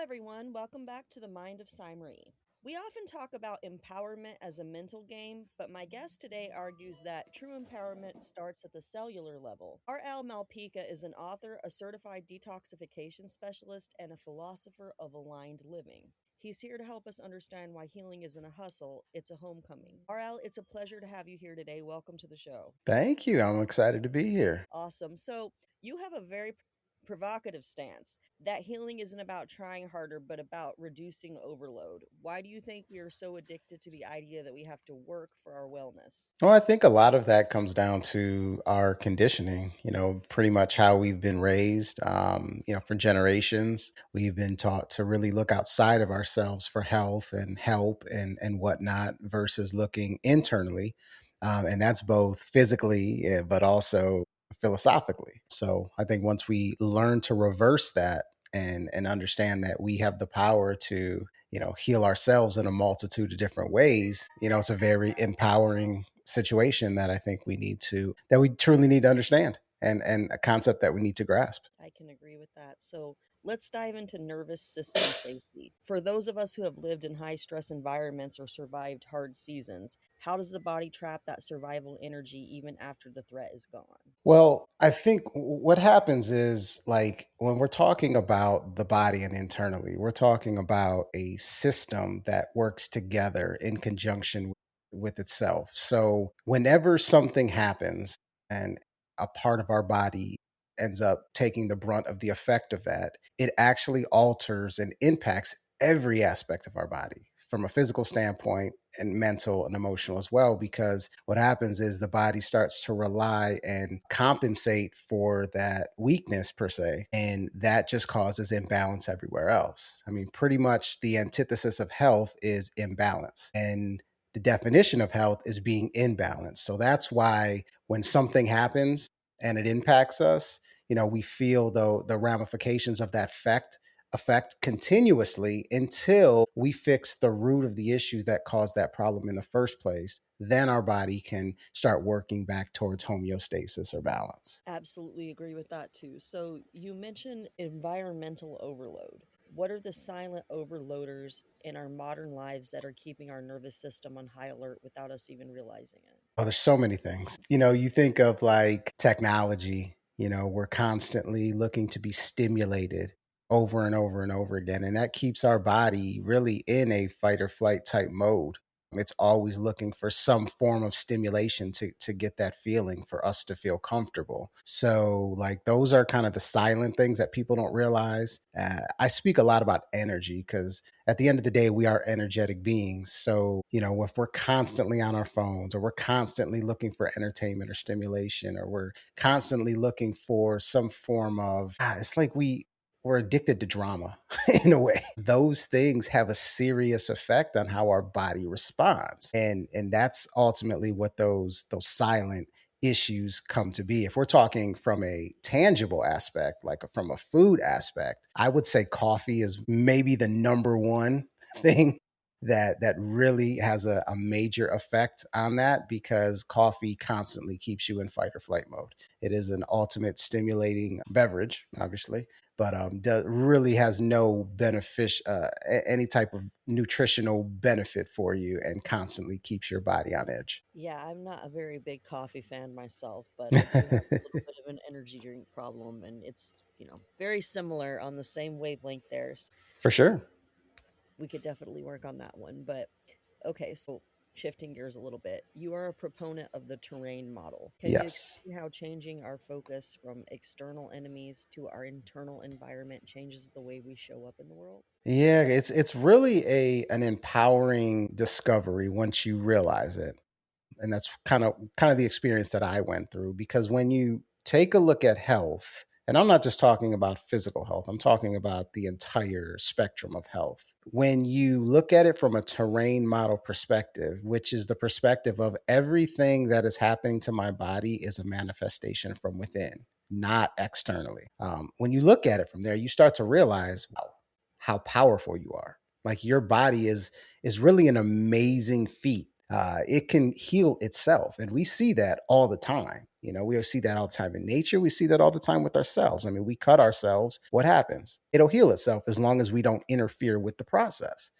everyone. Welcome back to the Mind of Sai Marie. We often talk about empowerment as a mental game, but my guest today argues that true empowerment starts at the cellular level. R.L. Malpica is an author, a certified detoxification specialist, and a philosopher of aligned living. He's here to help us understand why healing isn't a hustle, it's a homecoming. RL, it's a pleasure to have you here today. Welcome to the show. Thank you. I'm excited to be here. Awesome. So, you have a very provocative stance that healing isn't about trying harder, but about reducing overload. Why do you think we are so addicted to the idea that we have to work for our wellness? Well, I think a lot of that comes down to our conditioning, pretty much how we've been raised. For generations, we've been taught to really look outside of ourselves for health and help and whatnot versus looking internally. And that's both physically, but also philosophically. So I think once we learn to reverse that and understand that we have the power to heal ourselves in a multitude of different ways, it's a very empowering situation that I think that we truly need to understand and a concept that we need to grasp. I can agree with that. So let's dive into nervous system safety. For those of us who have lived in high stress environments or survived hard seasons, how does the body trap that survival energy even after the threat is gone? Well, I think what happens is like when we're talking about the body and internally, we're talking about a system that works together in conjunction with itself. So whenever something happens and a part of our body ends up taking the brunt of the effect of that, it actually alters and impacts every aspect of our body from a physical standpoint and mental and emotional as well, because what happens is the body starts to rely and compensate for that weakness per se, and that just causes imbalance everywhere else. I mean, pretty much the antithesis of health is imbalance, and the definition of health is being in balance. So that's why when something happens and it impacts us, we feel the ramifications of that effect continuously until we fix the root of the issues that caused that problem in the first place. Then our body can start working back towards homeostasis or balance. Absolutely agree with that too. So you mentioned environmental overload. What are the silent overloaders in our modern lives that are keeping our nervous system on high alert without us even realizing it? Oh, there's so many things. You think of like technology, we're constantly looking to be stimulated over and over and over again. And that keeps our body really in a fight or flight type mode. It's always looking for some form of stimulation to get that feeling for us to feel comfortable. So, like, those are kind of the silent things that people don't realize. I speak a lot about energy because at the end of the day, we are energetic beings. So, if we're constantly on our phones or we're constantly looking for entertainment or stimulation, or we're constantly looking for some form of, it's like we're addicted to drama in a way. Those things have a serious effect on how our body responds. And that's ultimately what those silent issues come to be. If we're talking from a tangible aspect, like from a food aspect, I would say coffee is maybe the number one thing that really has a major effect on that, because coffee constantly keeps you in fight or flight mode. It is an ultimate stimulating beverage, obviously, but really has no any type of nutritional benefit for you, and constantly keeps your body on edge. Yeah, I'm not a very big coffee fan myself, but I do have a little bit of an energy drink problem, and it's, very similar on the same wavelength there. For sure. We could definitely work on that one. But okay, so shifting gears a little bit, you are a proponent of the terrain model. Can you Yes. explain how changing our focus from external enemies to our internal environment changes the way we show up in the world? Yeah, it's really a an empowering discovery once you realize it. And that's kind of the experience that I went through, because when you take a look at health, and I'm not just talking about physical health, I'm talking about the entire spectrum of health. When you look at it from a terrain model perspective, which is the perspective of everything that is happening to my body is a manifestation from within, not externally. When you look at it from there, you start to realize, wow, how powerful you are. Like, your body is really an amazing feat. It can heal itself, and we see that all the time. We see that all the time in nature. We see that all the time with ourselves. I mean, we cut ourselves. What happens? It'll heal itself as long as we don't interfere with the process.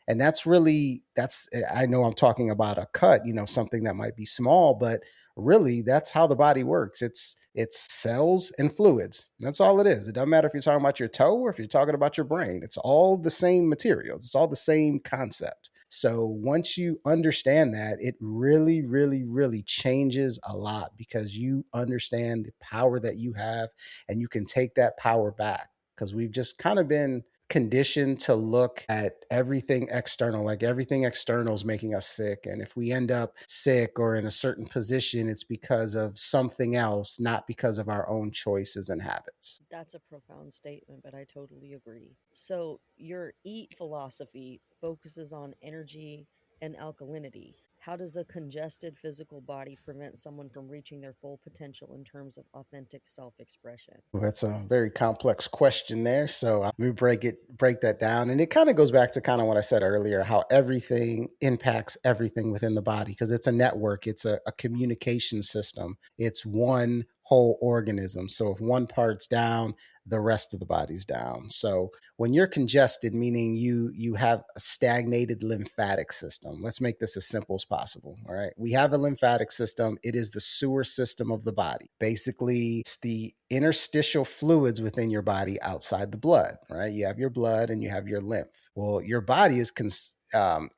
And I know I'm talking about a cut, something that might be small, but really that's how the body works. It's cells and fluids. That's all it is. It doesn't matter if you're talking about your toe or if you're talking about your brain. It's all the same materials. It's all the same concept. So once you understand that, it really, really, really changes a lot because you understand the power that you have and you can take that power back because we've just kind of been conditioned to look at everything external, like everything external is making us sick. And if we end up sick or in a certain position, it's because of something else, not because of our own choices and habits. That's a profound statement, but I totally agree. So, your eat philosophy focuses on energy and alkalinity. How does a congested physical body prevent someone from reaching their full potential in terms of authentic self expression? Well, that's a very complex question there. So let me break that down. And it kind of goes back to kind of what I said earlier, how everything impacts everything within the body because it's a network, it's a communication system, it's one whole organism. So if one part's down, the rest of the body's down. So when you're congested, meaning you have a stagnated lymphatic system. Let's make this as simple as possible. All right. We have a lymphatic system. It is the sewer system of the body. Basically, it's the interstitial fluids within your body outside the blood, right? You have your blood and you have your lymph. Well, your body is consisting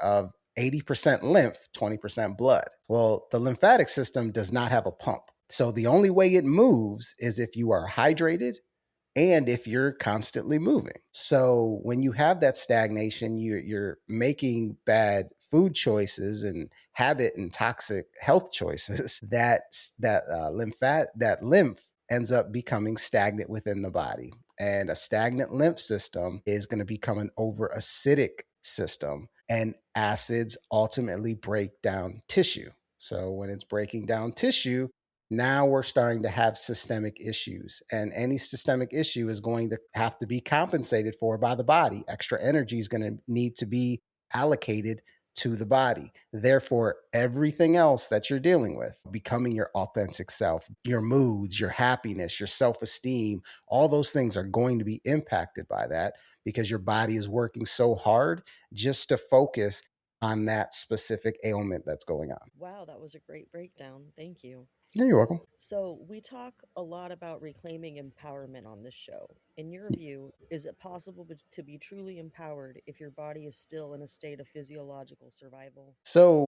of 80% lymph, 20% blood. Well, the lymphatic system does not have a pump. So the only way it moves is if you are hydrated and if you're constantly moving. So when you have that stagnation, you're making bad food choices and habit and toxic health choices that lymph ends up becoming stagnant within the body. And a stagnant lymph system is going to become an over acidic system, and acids ultimately break down tissue. So when it's breaking down tissue, now we're starting to have systemic issues, and any systemic issue is going to have to be compensated for by the body. Extra energy is going to need to be allocated to the body. Therefore, everything else that you're dealing with, becoming your authentic self, your moods, your happiness, your self-esteem, all those things are going to be impacted by that because your body is working so hard just to focus on that specific ailment that's going on. Wow, that was a great breakdown. Thank you. Yeah, you're welcome. So, we talk a lot about reclaiming empowerment on this show. In your view, is it possible to be truly empowered if your body is still in a state of physiological survival? So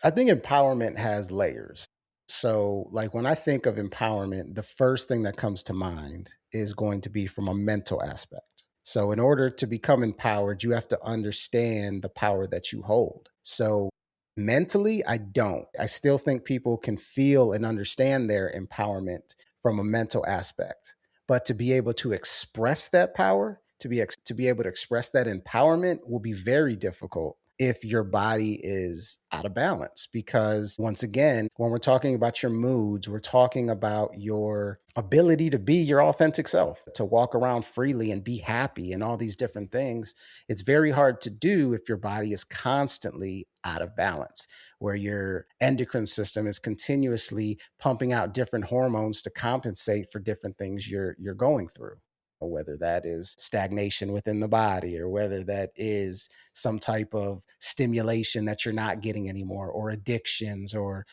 I think empowerment has layers. So, like when I think of empowerment, the first thing that comes to mind is going to be from a mental aspect. So, in order to become empowered, you have to understand the power that you hold. So, mentally, I don't. I still think people can feel and understand their empowerment from a mental aspect. But to be able to express that power, to be able to express that empowerment will be very difficult if your body is out of balance. Because once again, when we're talking about your moods, we're talking about your ability to be your authentic self, to walk around freely and be happy and all these different things. It's very hard to do if your body is constantly out of balance, where your endocrine system is continuously pumping out different hormones to compensate for different things you're going through, whether that is stagnation within the body or whether that is some type of stimulation that you're not getting anymore, or addictions, or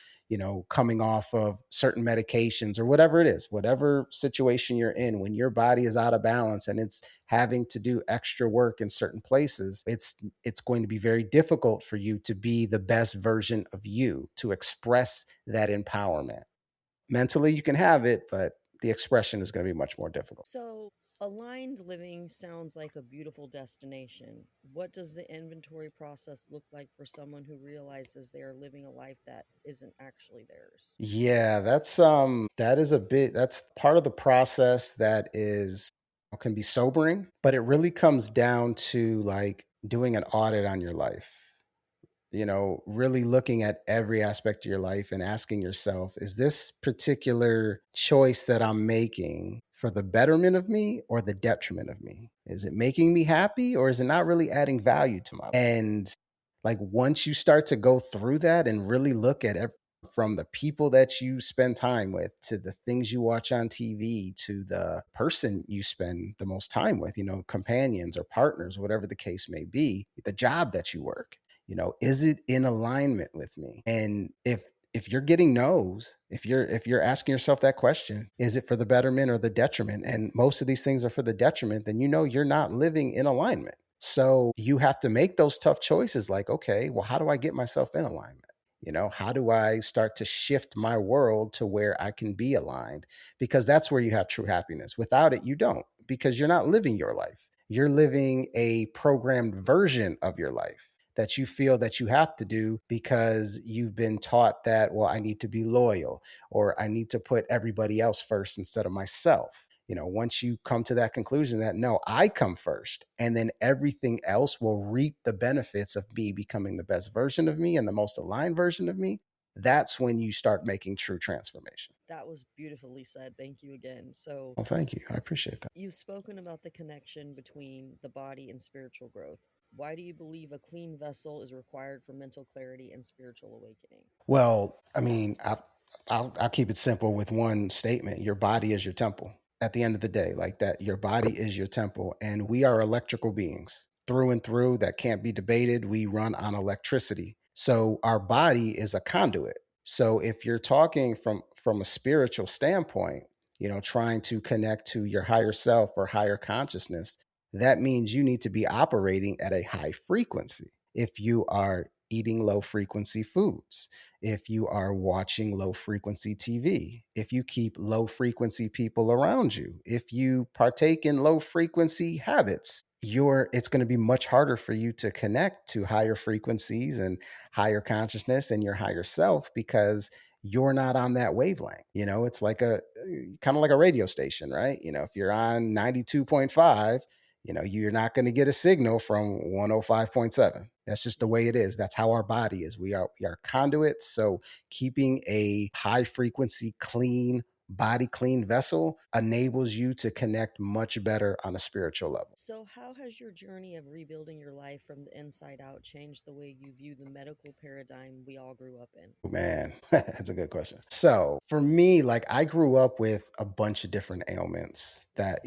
coming off of certain medications, or whatever it is, whatever situation you're in. When your body is out of balance and it's having to do extra work in certain places, it's going to be very difficult for you to be the best version of you, to express that empowerment. Mentally you can have it, but the expression is going to be much more difficult. So, aligned living sounds like a beautiful destination. What does the inventory process look like for someone who realizes they are living a life that isn't actually theirs? Yeah, that's part of the process that is can be sobering, but it really comes down to like doing an audit on your life. Really looking at every aspect of your life and asking yourself, is this particular choice that I'm making for the betterment of me or the detriment of me? Is it making me happy or is it not really adding value to my life? And Like once you start to go through that and really look at from the people that you spend time with to the things you watch on TV to the person you spend the most time with, companions or partners, whatever the case may be, the job that you work, is it in alignment with me? And if you're getting no's, if you're asking yourself that question, is it for the betterment or the detriment? And most of these things are for the detriment, then you're not living in alignment. So you have to make those tough choices like, okay, well, how do I get myself in alignment? How do I start to shift my world to where I can be aligned? Because that's where you have true happiness. Without it, you don't, because you're not living your life. You're living a programmed version of your life that you feel that you have to do because you've been taught that, well, I need to be loyal or I need to put everybody else first instead of myself. Once you come to that conclusion that no, I come first, and then everything else will reap the benefits of me becoming the best version of me and the most aligned version of me, that's when you start making true transformation. That was beautifully said. Thank you again. So, Well, thank you. I appreciate that. you've spoken about the connection between the body and spiritual growth. Why do you believe a clean vessel is required for mental clarity and spiritual awakening? Well, I mean, I'll keep it simple with one statement: your body is your temple. At the end of the day, like that, your body is your temple, and we are electrical beings through and through. That can't be debated. We run on electricity, so our body is a conduit. So if you're talking from a spiritual standpoint, trying to connect to your higher self or higher consciousness, that means you need to be operating at a high frequency. If you are eating low frequency foods, if you are watching low frequency TV, if you keep low frequency people around you, if you partake in low frequency habits, it's going to be much harder for you to connect to higher frequencies and higher consciousness and your higher self because you're not on that wavelength. It's like a kind of like a radio station, right? If you're on 92.5, you're not going to get a signal from 105.7. That's just the way it is. That's how our body is. We are conduits. So keeping a high frequency, clean body, clean vessel enables you to connect much better on a spiritual level. So, how has your journey of rebuilding your life from the inside out changed the way you view the medical paradigm we all grew up in? Man, that's a good question. So for me, like I grew up with a bunch of different ailments that,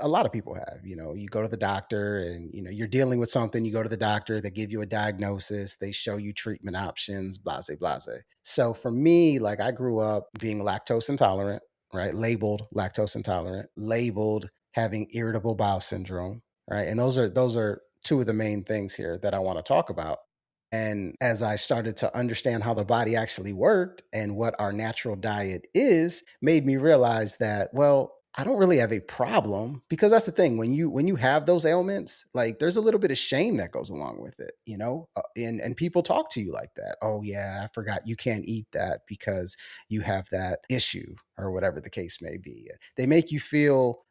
a lot of people have. You go to the doctor and, you're dealing with something, you go to the doctor, they give you a diagnosis, they show you treatment options, blase, blase. So for me, like I grew up being lactose intolerant, right? Labeled lactose intolerant, labeled having irritable bowel syndrome, right? And those are two of the main things here that I want to talk about. And as I started to understand how the body actually worked and what our natural diet is, made me realize that, well, I don't really have a problem because that's the thing when you have those ailments, like there's a little bit of shame that goes along with it, and people talk to you like that. Oh yeah, I forgot you can't eat that because you have that issue or whatever the case may be. They make you feel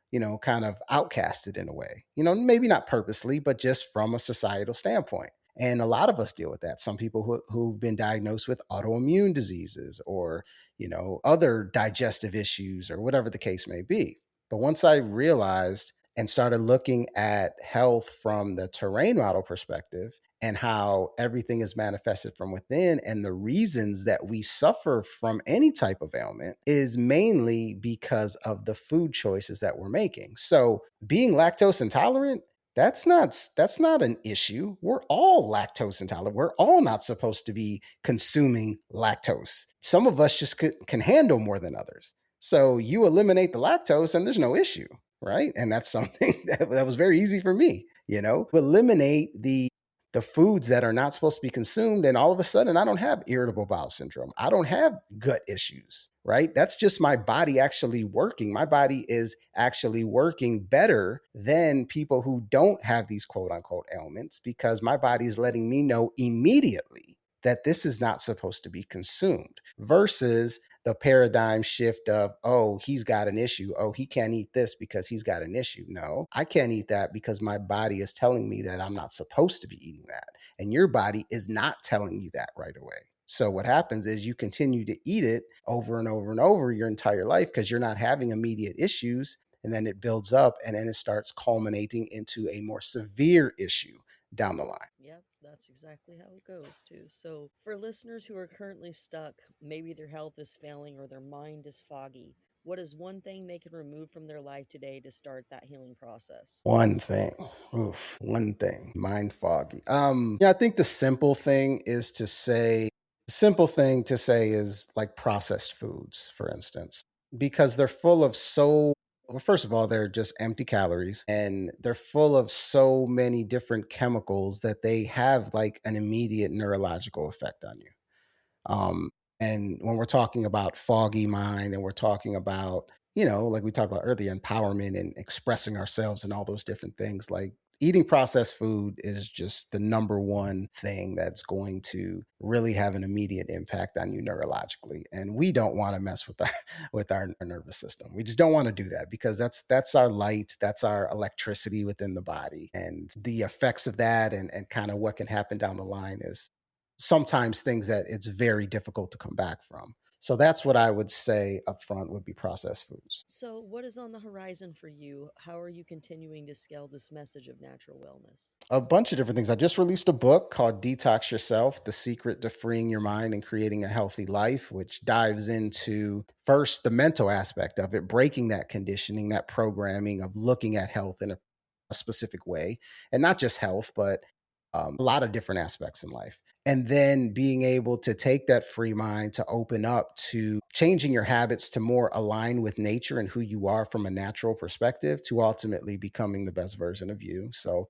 kind of outcasted in a way, maybe not purposely, but just from a societal standpoint. And a lot of us deal with that. Some people who've been diagnosed with autoimmune diseases or, other digestive issues or whatever the case may be. But once I realized and started looking at health from the terrain model perspective and how everything is manifested from within, and the reasons that we suffer from any type of ailment is mainly because of the food choices that we're making. So being lactose intolerant, that's not an issue. We're all lactose intolerant. We're all not supposed to be consuming lactose. Some of us just can handle more than others. So you eliminate the lactose and there's no issue, right? And that's something that was very easy for me, eliminate the foods that are not supposed to be consumed, and all of a sudden I don't have irritable bowel syndrome. I don't have gut issues, right? That's just my body actually working. My body is actually working better than people who don't have these quote unquote ailments because my body is letting me know immediately that this is not supposed to be consumed versus the paradigm shift of, oh, he's got an issue. Oh, he can't eat this because he's got an issue. No, I can't eat that because my body is telling me that I'm not supposed to be eating that. And your body is not telling you that right away. So what happens is you continue to eat it over and over and over your entire life because you're not having immediate issues. And then it builds up and then it starts culminating into a more severe issue down the line. Yep, That's exactly how it goes, too. So, for listeners who are currently stuck, maybe their health is failing or their mind is foggy, what is one thing they can remove from their life today to start that healing process? One thing. Oof, one thing. Mind foggy. Yeah, I think the simple thing to say is like processed foods, for instance, because they're full of well, first of all, they're just empty calories and they're full of so many different chemicals that they have like an immediate neurological effect on you. Um, and when we're talking about foggy mind and we're talking about, like we talked about earlier, empowerment and expressing ourselves and all those different things, like eating processed food is just the number one thing that's going to really have an immediate impact on you neurologically. And we don't want to mess with our with our nervous system. We just don't want to do that because that's our light, that's our electricity within the body. And the effects of that and kind of what can happen down the line is sometimes things that it's very difficult to come back from. So that's what I would say up front would be processed foods. So, what is on the horizon for you? How are you continuing to scale this message of natural wellness? A bunch of different things. I just released a book called Detox Yourself: The Secret to Freeing Your Mind and Creating a Healthy Life, which dives into first the mental aspect of it, breaking that conditioning, that programming of looking at health in a specific way, and not just health, but a lot of different aspects in life. And then being able to take that free mind to open up to changing your habits to more align with nature and who you are from a natural perspective to ultimately becoming the best version of you. So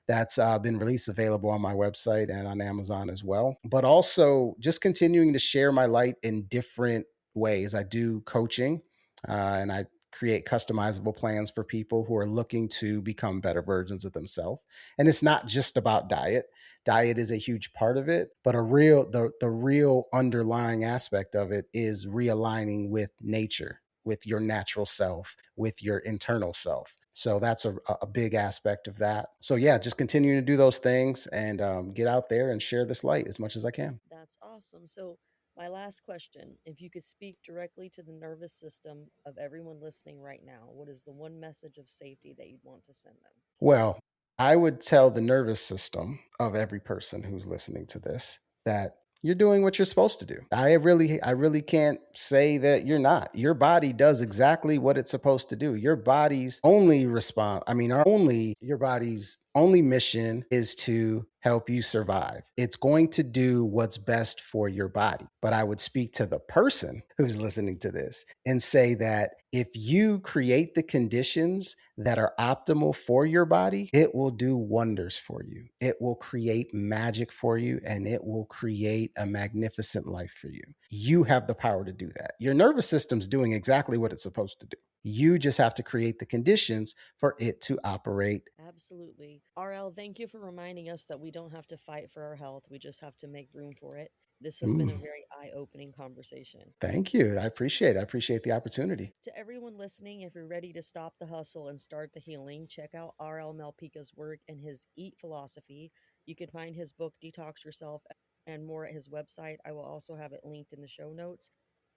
that's been released, available on my website and on Amazon as well. But also just continuing to share my light in different ways. I do coaching and I create customizable plans for people who are looking to become better versions of themselves. And it's not just about diet. Diet is a huge part of it, but the real underlying aspect of it is realigning with nature, with your natural self, with your internal self. So that's a big aspect of that. So yeah, just continuing to do those things and get out there and share this light as much as I can. That's awesome. So, my last question, if you could speak directly to the nervous system of everyone listening right now, what is the one message of safety that you'd want to send them? Well, I would tell the nervous system of every person who's listening to this that you're doing what you're supposed to do. I really can't say that you're not. Your body does exactly what it's supposed to do. Your body's only response, I mean, our only your body's only mission is to help you survive. It's going to do what's best for your body. But I would speak to the person who's listening to this and say that if you create the conditions that are optimal for your body, it will do wonders for you. It will create magic for you and it will create a magnificent life for you. You have the power to do that. Your nervous system's doing exactly what it's supposed to do. You just have to create the conditions for it to operate. Absolutely. RL, thank you for reminding us that we don't have to fight for our health. We just have to make room for it. This has been a Mm, very eye opening conversation. thank you. I appreciate it. I appreciate the opportunity. To everyone listening, if you're ready to stop the hustle and start the healing, check out RL Malpica's work and his Eat philosophy. You can find his book, Detox Yourself, and more at his website. I will also have it linked in the show notes.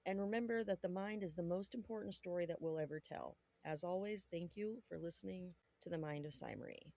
And remember that the mind is the most important story that we'll ever tell. As always, thank you for listening to the Mind of Sai Marie.